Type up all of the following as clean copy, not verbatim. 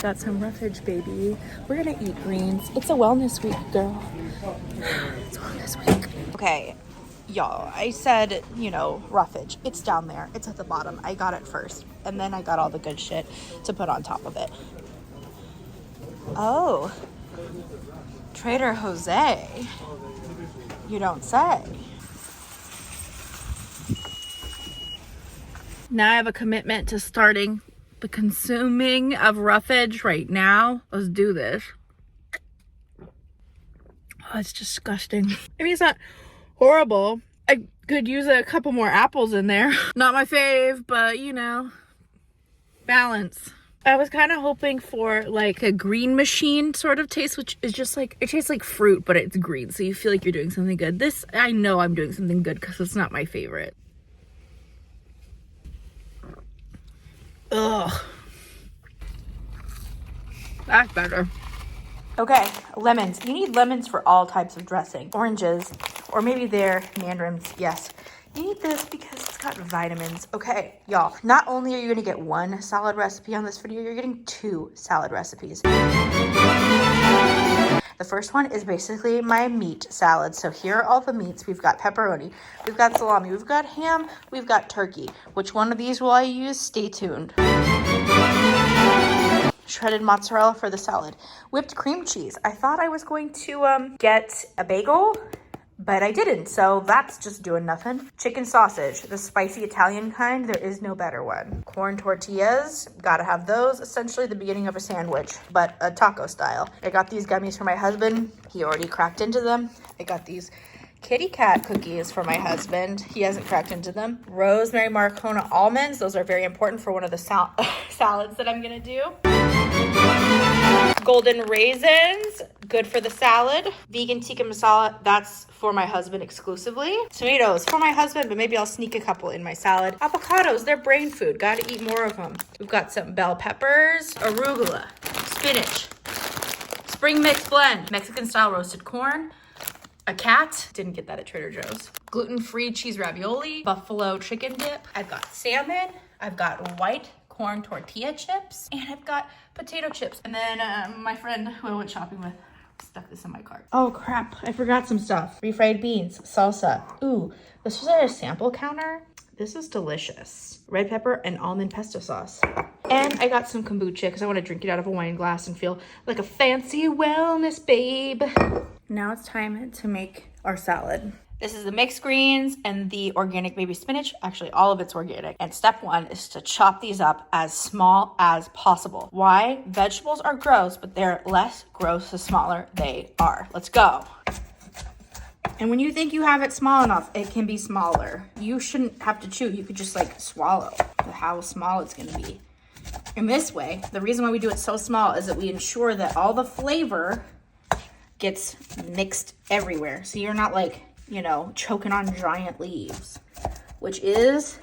got some roughage, baby. We're gonna eat greens. It's a wellness week, girl. It's wellness week. Okay, y'all, I said, you know, roughage. It's down there. It's at the bottom. I got it first. And then I got all the good shit to put on top of it. Oh, Trader Jose. You don't say. Now I have a commitment to starting the consuming of roughage right now. Let's do this. Oh, it's disgusting. I mean, it's not horrible. I could use a couple more apples in there. Not my fave, but you know, balance. I was kind of hoping for like a green machine sort of taste, which is just like, it tastes like fruit, but it's green. So you feel like you're doing something good. This, I know I'm doing something good because it's not my favorite. Ugh. That's better. Okay, lemons. You need lemons for all types of dressing. Oranges, or maybe they're mandarins, yes. You need this because it's got vitamins. Okay, y'all, not only are you gonna get one salad recipe on this video, you're getting 2 salad recipes. The first one is basically my meat salad. So here are all the meats. We've got pepperoni, we've got salami, we've got ham, we've got turkey. Which one of these will I use? Stay tuned. Shredded mozzarella for the salad. Whipped cream cheese. I thought I was going to get a bagel, but I didn't, so that's just doing nothing. Chicken sausage, the spicy Italian kind. There is no better one. Corn tortillas, gotta have those. Essentially the beginning of a sandwich, but a taco style. I got these gummies for my husband. He already cracked into them. I got these kitty cat cookies for my husband. He hasn't cracked into them. Rosemary Marcona almonds. Those are very important for one of the salads that I'm gonna do. Golden raisins, good for the salad. Vegan tikka masala, that's for my husband exclusively. Tomatoes for my husband, but maybe I'll sneak a couple in my salad. Avocados, they're brain food. Gotta eat more of them. We've got some bell peppers, arugula, spinach, spring mix blend, Mexican style roasted corn, a cat, didn't get that at Trader Joe's. Gluten-free cheese ravioli, buffalo chicken dip. I've got salmon, I've got white corn tortilla chips, and I've got potato chips. And then my friend who I went shopping with stuck this in my cart. Oh crap, I forgot some stuff. Refried beans, salsa. Ooh, this was at a sample counter. This is delicious. Red pepper and almond pesto sauce. And I got some kombucha because I want to drink it out of a wine glass and feel like a fancy wellness babe. Now it's time to make our salad. This is the mixed greens and the organic baby spinach. Actually, all of it's organic. And step 1 is to chop these up as small as possible. Why? Vegetables are gross, but they're less gross the smaller they are. Let's go. And when you think you have it small enough, it can be smaller. You shouldn't have to chew. You could just like swallow how small it's gonna be. In this way, the reason why we do it so small is that we ensure that all the flavor gets mixed everywhere. So you're not like, you know, choking on giant leaves, which is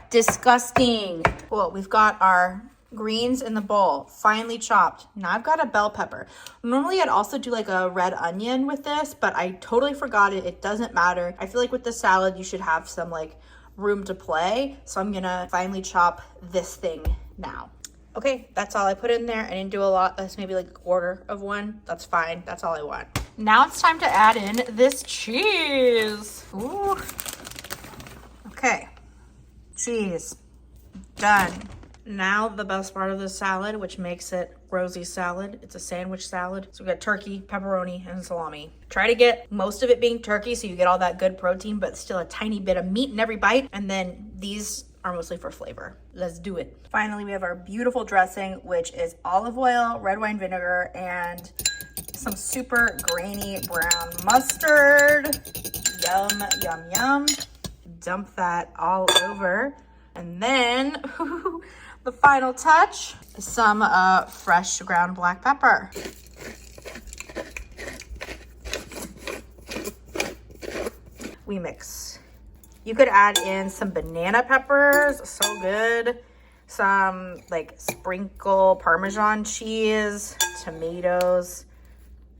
disgusting. Well, we've got our greens in the bowl, finely chopped. Now I've got a bell pepper. Normally I'd also do like a red onion with this, but I totally forgot it. It doesn't matter. I feel like with the salad, you should have some like room to play. So I'm gonna finely chop this thing now. Okay, that's all I put in there. I didn't do a lot. That's maybe like a quarter of one. That's fine. That's all I want. Now it's time to add in this cheese. Ooh. Okay, cheese, done. Now the best part of the salad, which makes it Rosie salad. It's a sandwich salad. So we got turkey, pepperoni, and salami. Try to get most of it being turkey so you get all that good protein, but still a tiny bit of meat in every bite. And then these are mostly for flavor. Let's do it. Finally, we have our beautiful dressing, which is olive oil, red wine vinegar, and some super grainy brown mustard. Yum, yum, yum. Dump that all over. And then the final touch, some fresh ground black pepper. We mix. You could add in some banana peppers, so good. Some like sprinkle Parmesan cheese, tomatoes,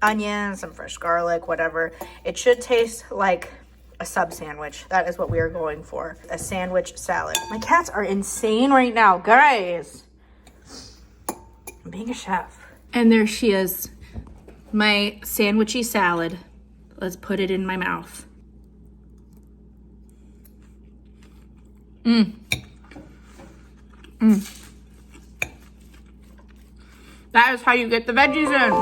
onions, some fresh garlic, whatever. It should taste like a sub sandwich. That is what we are going for. A sandwich salad. My cats are insane right now, guys. I'm being a chef. And there she is. My sandwichy salad. Let's put it in my mouth. That is how you get the veggies in.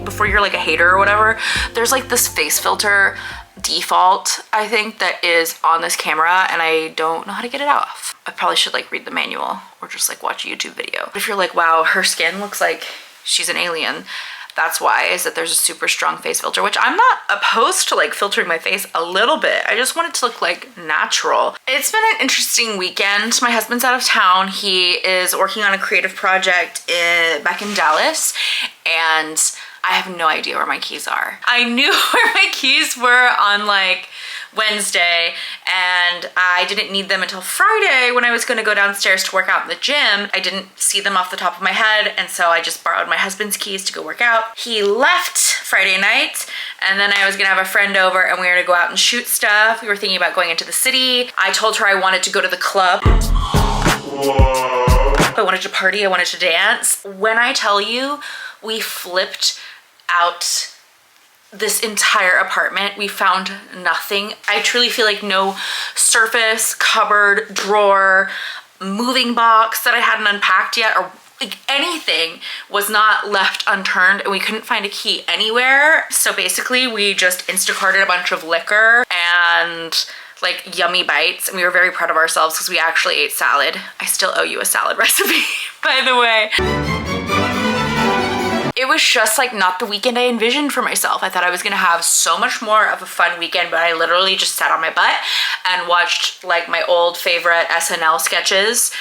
Before you're like a hater or whatever, there's like this face filter default, I think, that is on this camera, and I don't know how to get it off. I probably should like read the manual or just like watch a YouTube video. But if you're like, wow, her skin looks like she's an alien, that's why, is that there's a super strong face filter, which I'm not opposed to like filtering my face a little bit. I just want it to look like natural. It's been an interesting weekend. My husband's out of town. He is working on a creative project back in Dallas, and I have no idea where my keys are. I knew where my keys were on like Wednesday, and I didn't need them until Friday when I was gonna go downstairs to work out in the gym. I didn't see them off the top of my head, and so I just borrowed my husband's keys to go work out. He left Friday night, and then I was gonna have a friend over and we were gonna go out and shoot stuff. We were thinking about going into the city. I told her I wanted to go to the club. I wanted to party, I wanted to dance. When I tell you, we flipped out this entire apartment. We found nothing. I truly feel like no surface, cupboard, drawer, moving box that I hadn't unpacked yet, or like anything was not left unturned, and we couldn't find a key anywhere. So basically we just Instacarted a bunch of liquor and like yummy bites, and we were very proud of ourselves because we actually ate salad. I still owe you a salad recipe, by the way. It was just like not the weekend I envisioned for myself. I thought I was gonna have so much more of a fun weekend, but I literally just sat on my butt and watched like my old favorite SNL sketches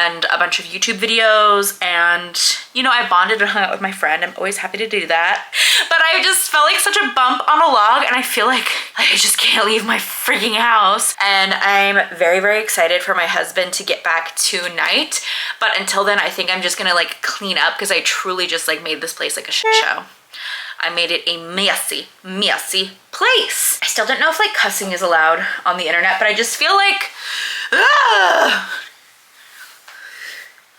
and a bunch of YouTube videos, and you know, I bonded and hung out with my friend. I'm always happy to do that. But I just felt like such a bump on a log, and I feel like I just can't leave my freaking house. And I'm very, very excited for my husband to get back tonight. But until then, I think I'm just gonna like clean up, because I truly just like made this place like a shit show. I made it a messy, messy place. I still don't know if like cussing is allowed on the internet, but I just feel like,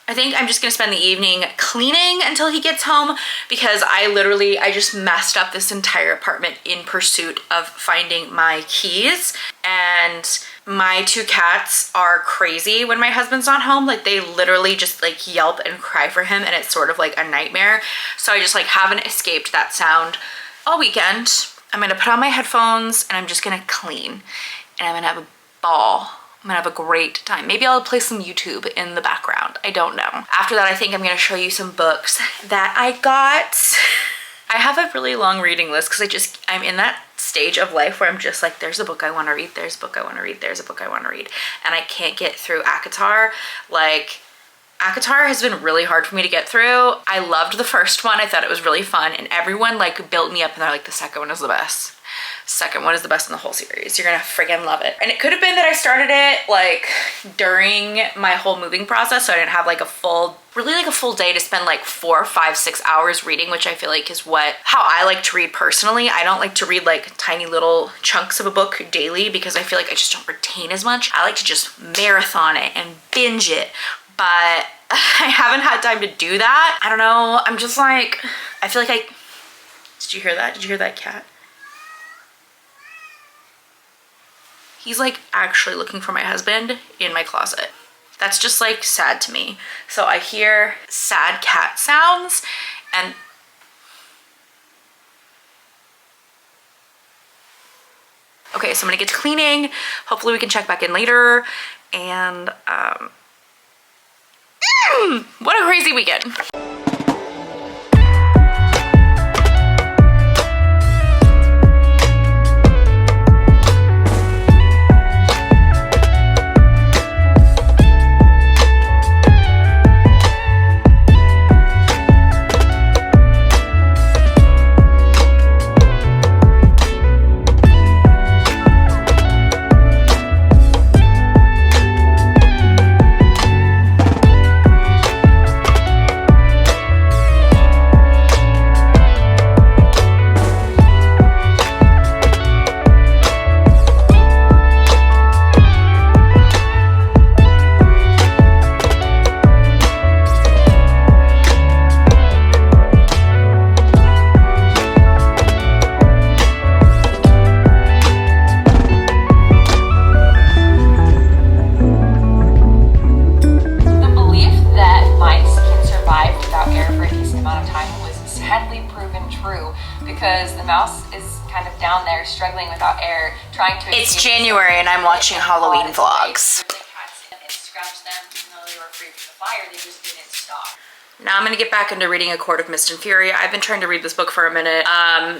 I think I'm just gonna spend the evening cleaning until he gets home, because I just messed up this entire apartment in pursuit of finding my keys. And my two cats are crazy when my husband's not home. Like they literally just like yelp and cry for him, and it's sort of like a nightmare. So I just like haven't escaped that sound all weekend. I'm gonna put on my headphones and I'm just gonna clean, and I'm gonna have a ball. I'm gonna have a great time. Maybe I'll play some YouTube in the background. I don't know. After that, I think I'm gonna show you some books that I got. I have a really long reading list because I'm in that stage of life where I'm just like, there's a book I want to read, there's a book I want to read, there's a book I want to read, and I can't get through ACOTAR. Like, ACOTAR has been really hard for me to get through. I loved the first one. I thought it was really fun, and everyone like built me up and they're like, the second one is the best. Second one is the best in the whole series. You're gonna friggin' love it. And it could have been that I started it like during my whole moving process, so I didn't have like a full day to spend like 4, 5, 6 hours reading, which I feel like is how I like to read personally. I don't like to read like tiny little chunks of a book daily, because I feel like I just don't retain as much. I like to just marathon it and binge it, but I haven't had time to do that. I don't know, I'm just like, I feel like did you hear that? Did you hear that cat? He's like actually looking for my husband in my closet. That's just like sad to me. So I hear sad cat sounds, and okay, so I'm gonna get to cleaning. Hopefully we can check back in later. And what a crazy weekend. the mouse is kind of down there struggling without air, trying to It's January and I'm watching Halloween vlogs. The cats and scratch them, even though they were free from the fire, they just didn't stop. Now I'm gonna get back into reading A Court of Mist and Fury. I've been trying to read this book for a minute.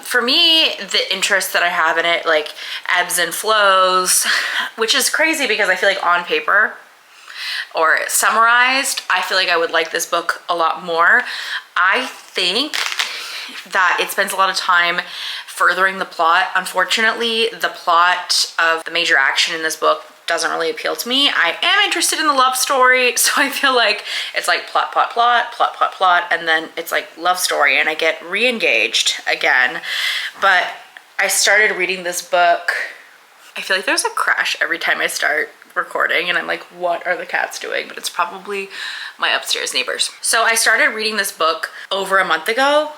For me, the interest that I have in it like ebbs and flows, which is crazy because I feel like on paper or summarized, I feel like I would like this book a lot more. I think that it spends a lot of time furthering the plot. Unfortunately, the plot of the major action in this book doesn't really appeal to me. I am interested in the love story, so I feel like it's like plot, and then it's like love story, and I get re-engaged again. But I started reading this book. I feel like there's a crash every time I start recording, and I'm like, what are the cats doing? But it's probably my upstairs neighbors. So I started reading this book over a month ago.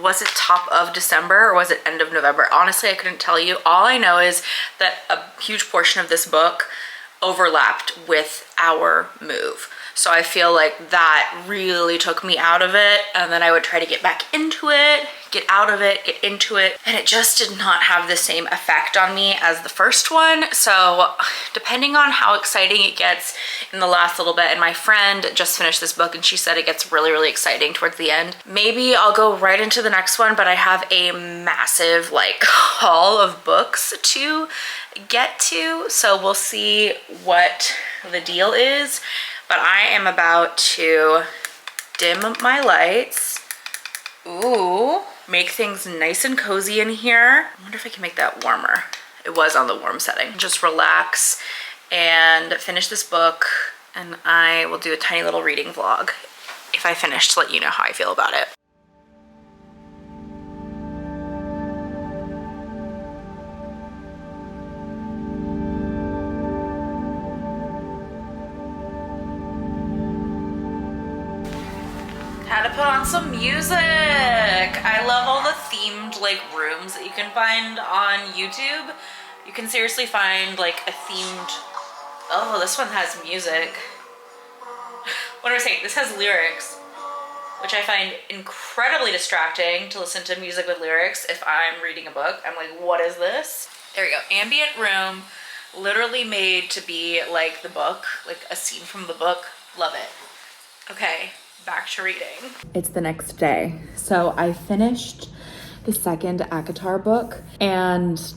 Was it top of December or was it end of November? Honestly, I couldn't tell you. All I know is that a huge portion of this book overlapped with our move. So I feel like that really took me out of it, and then I would try to get back into it, get out of it, get into it, and it just did not have the same effect on me as the first one. So depending on how exciting it gets in the last little bit, and my friend just finished this book and she said it gets really, really exciting towards the end, maybe I'll go right into the next one. But I have a massive like haul of books to get to, so we'll see what the deal is. But I am about to dim my lights. Ooh, make things nice and cozy in here. I wonder if I can make that warmer. It was on the warm setting. Just relax and finish this book, and I will do a tiny little reading vlog if I finish to let you know how I feel about it. Had to put on some music. I love all the themed like rooms that you can find on YouTube. You can seriously find like a themed, oh, this one has music. What do I say? This has lyrics, which I find incredibly distracting to listen to music with lyrics if I'm reading a book. I'm like, what is this? There we go. Ambient room, literally made to be like the book, like a scene from the book. Love it. Okay. Back to reading. It's the next day. So I finished the second ACOTAR book, and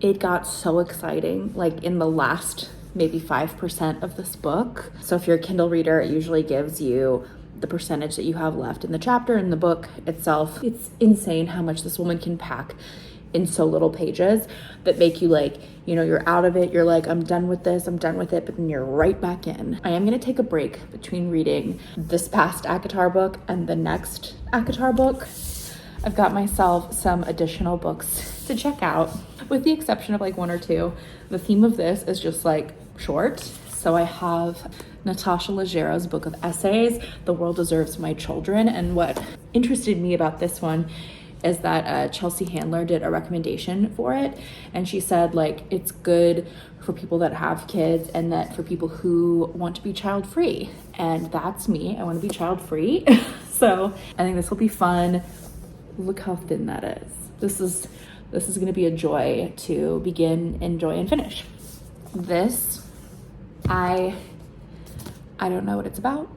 it got so exciting, like in the last maybe 5% of this book. So if you're a Kindle reader, it usually gives you the percentage that you have left in the chapter. In the book itself, it's insane how much this woman can pack in so little pages that make you like, you know, you're out of it, you're like, I'm done with this, I'm done with it, but then you're right back in. I am gonna take a break between reading this past ACOTAR book and the next ACOTAR book. I've got myself some additional books to check out, with the exception of like one or two. The theme of this is just like short. So I have Natasha Leggero's book of essays, The World Deserves My Children. And what interested me about this one is that Chelsea Handler did a recommendation for it, and she said like it's good for people that have kids and that for people who want to be child free, and that's me. I want to be child free. So I think this will be fun. Look how thin that is. This is going to be a joy to begin, enjoy, and finish. This I don't know what it's about.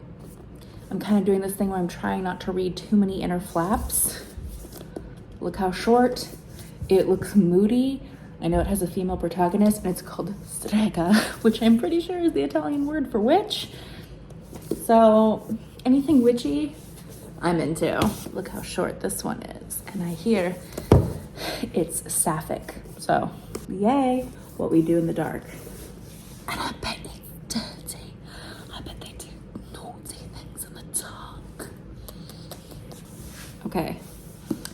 I'm kind of doing this thing where I'm trying not to read too many inner flaps. Look how short. It looks moody. I know it has a female protagonist, and it's called strega, which I'm pretty sure is the Italian word for witch. So anything witchy, I'm into. Look how short this one is. And I hear it's sapphic. So yay, what we do in the dark. And I bet it's dirty. I bet they do naughty things in the dark. Okay.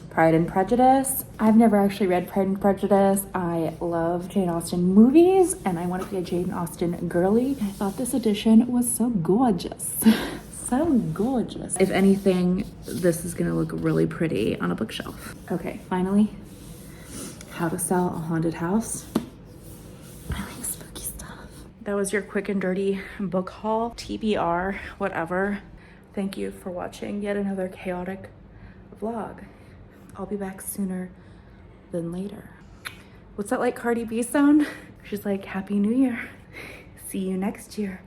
Pride and Prejudice. I've never actually read Pride and Prejudice. I love Jane Austen movies, and I want to be a Jane Austen girly. I thought this edition was so gorgeous. So gorgeous. If anything, this is gonna look really pretty on a bookshelf. Okay, finally, How to Sell a Haunted House. I like spooky stuff. That was your quick and dirty book haul. TBR, whatever. Thank you for watching yet another chaotic vlog. I'll be back sooner than later. What's that like Cardi B sound? She's like, Happy New Year. See you next year.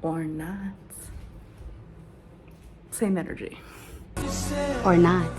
Or not. Same energy. Or not.